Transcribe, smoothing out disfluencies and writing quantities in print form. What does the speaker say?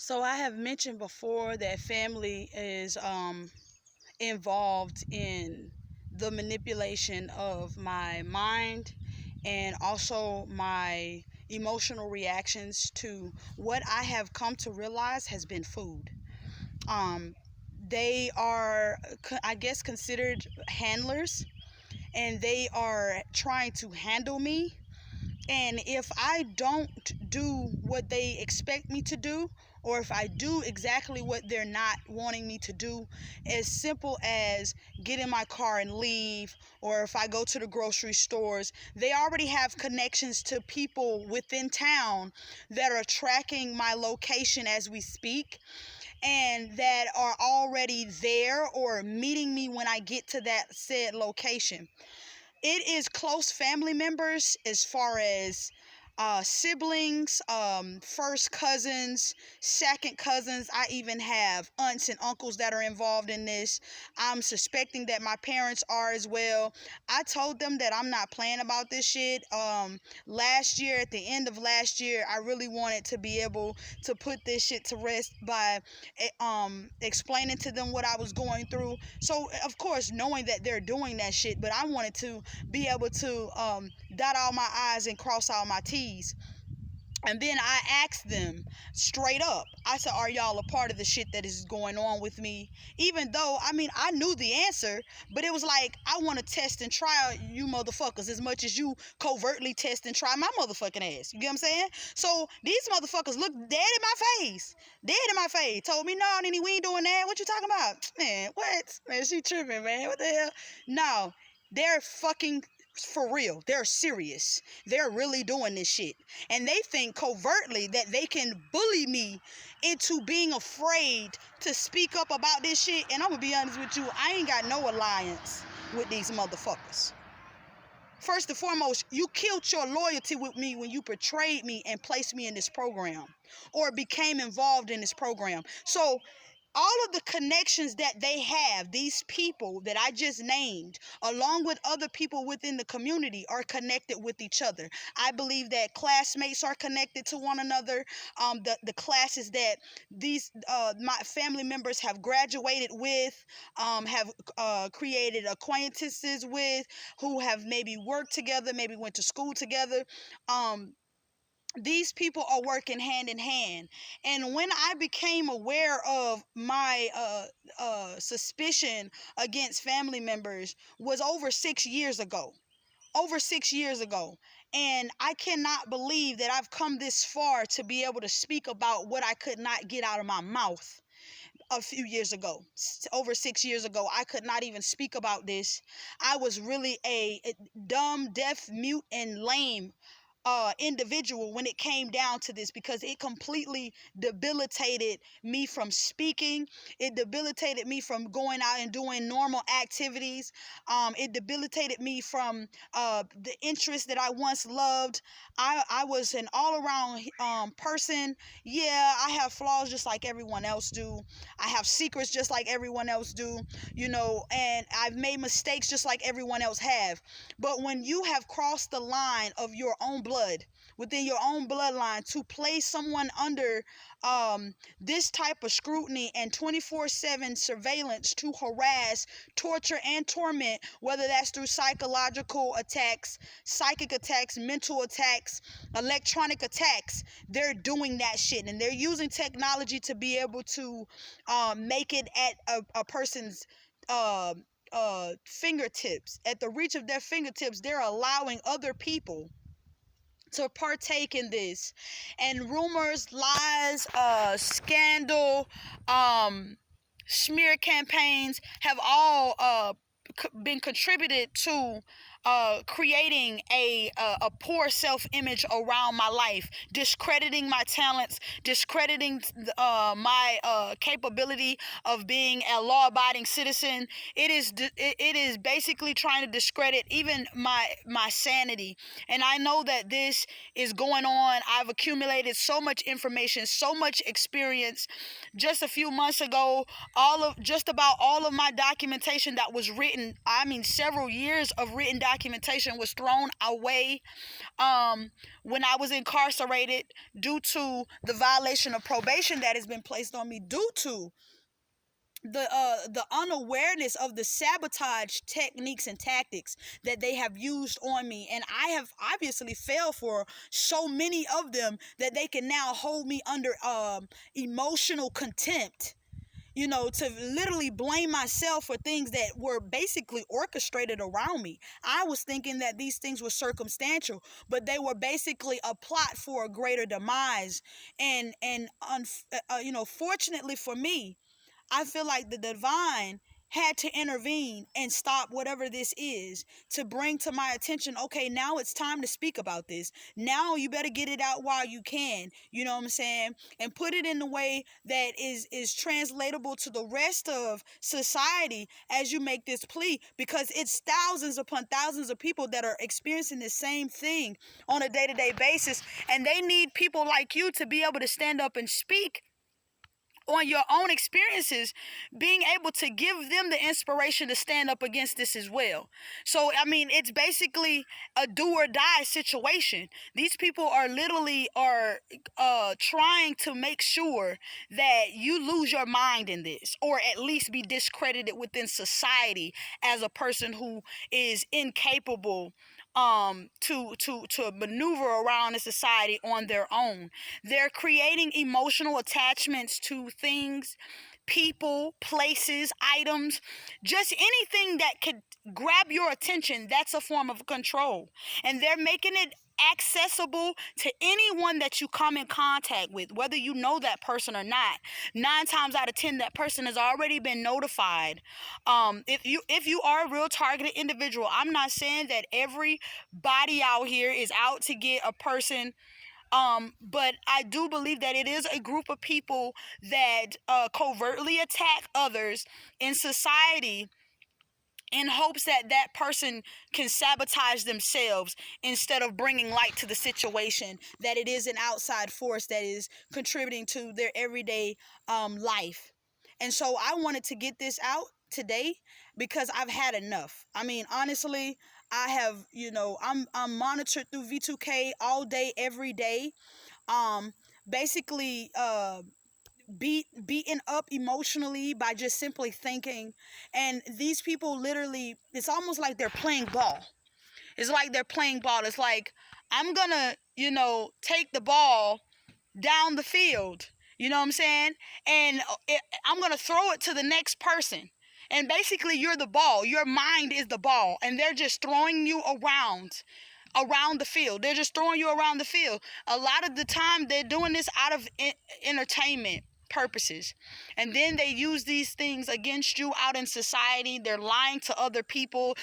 So I have mentioned before that family is involved in the manipulation of my mind and also my emotional reactions to what I have come to realize has been food. Um, they are, I guess, considered handlers, and they are trying to handle me. And if I don't do what they expect me to do, or if I do exactly what they're not wanting me to do, as simple as get in my car and leave, or if I go to the grocery stores, they already have connections to people within town that are tracking my location as we speak, and that are already there or meeting me when I get to that said location. It is close family members as far as siblings, first cousins, second cousins. I even have aunts and uncles that are involved in this. I'm suspecting that my parents are as well. I told them that I'm not playing about this shit. Last year, at the end of last year, I really wanted to be able to put this shit to rest by explaining to them what I was going through. So, of course, knowing that they're doing that shit, but I wanted to be able to dot all my I's and cross all my T's. And then I asked them straight up. I said, are y'all a part of the shit that is going on with me? Even though, I mean, I knew the answer, but it was like, I want to test and try you motherfuckers as much as you covertly test and try my motherfucking ass. You get what I'm saying? So these motherfuckers look dead in my face. Dead in my face. Told me, no, Nene, we ain't doing that. What you talking about? Man, what? Man, she tripping, man. What the hell? No, they're fucking for real. They're serious. They're really doing this shit. And they think covertly that they can bully me into being afraid to speak up about this shit. And I'm gonna be honest with you, I ain't got no alliance with these motherfuckers. First and foremost, you killed your loyalty with me when you betrayed me and placed me in this program or became involved in this program. So all of the connections that they have, these people that I just named, along with other people within the community, are connected with each other. I believe that classmates are connected to one another. The classes that these my family members have graduated with, have created acquaintances with, who have maybe worked together, maybe went to school together. These people are working hand in hand. And when I became aware of my suspicion against family members was over 6 years ago. Over 6 years ago. And I cannot believe that I've come this far to be able to speak about what I could not get out of my mouth a few years ago. Over 6 years ago, I could not even speak about this. I was really a dumb, deaf, mute, and lame individual when it came down to this, because it completely debilitated me from speaking. It debilitated me from going out and doing normal activities. It debilitated me from the interests that I once loved. I was an all-around person. Yeah, I have flaws just like everyone else do. I have secrets just like everyone else do, and I've made mistakes just like everyone else have. But when you have crossed the line of your own blood, within your own bloodline, to place someone under this type of scrutiny and 24/7 surveillance to harass, torture, and torment, whether that's through psychological attacks, psychic attacks, mental attacks, electronic attacks, they're doing that shit. And they're using technology to be able to make it at a person's fingertips, at the reach of their fingertips. They're allowing other people to partake in this, and rumors, lies, scandal, smear campaigns have all been contributed to creating a poor self-image around my life, discrediting my talents, discrediting my capability of being a law-abiding citizen. It is basically trying to discredit even my sanity. And I know that this is going on. I've accumulated so much information, so much experience. Just a few months ago, just about all of my documentation that was written, I mean several years of written documentation, documentation was thrown away when I was incarcerated due to the violation of probation that has been placed on me due to the unawareness of the sabotage techniques and tactics that they have used on me. And I have obviously failed for so many of them that they can now hold me under emotional contempt, you know, to literally blame myself for things that were basically orchestrated around me. I was thinking that these things were circumstantial, but they were basically a plot for a greater demise. And fortunately for me, I feel like the divine had to intervene and stop whatever this is to bring to my attention, okay, now it's time to speak about this. Now you better get it out while you can, you know what I'm saying? And put it in the way that is translatable to the rest of society as you make this plea, because it's thousands upon thousands of people that are experiencing the same thing on a day-to-day basis, and they need people like you to be able to stand up and speak on your own experiences, being able to give them the inspiration to stand up against this as well. So, I mean, it's basically a do or die situation. These people are literally trying to make sure that you lose your mind in this, or at least be discredited within society as a person who is incapable to maneuver around a society on their own. They're creating emotional attachments to things, people, places, items, just anything that could grab your attention. That's a form of control. And they're making it accessible to anyone that you come in contact with, whether you know that person or not. 9 times out of 10, that person has already been notified. If you are a real targeted individual, I'm not saying that everybody out here is out to get a person, but I do believe that it is a group of people that covertly attack others in society in hopes that that person can sabotage themselves instead of bringing light to the situation, that it is an outside force that is contributing to their everyday life. And so I wanted to get this out today because I've had enough. I mean, honestly, I have, I'm monitored through V2K all day, every day. Basically, beaten up emotionally by just simply thinking. And these people literally, it's almost like they're playing ball. It's like they're playing ball. It's like, I'm gonna, take the ball down the field, you know what I'm saying? And I'm gonna throw it to the next person. And basically, you're the ball. Your mind is the ball, and they're just throwing you around the field. They're just throwing you around the field. A lot of the time, they're doing this out of entertainment purposes, and then they use these things against you out in society. They're lying to other people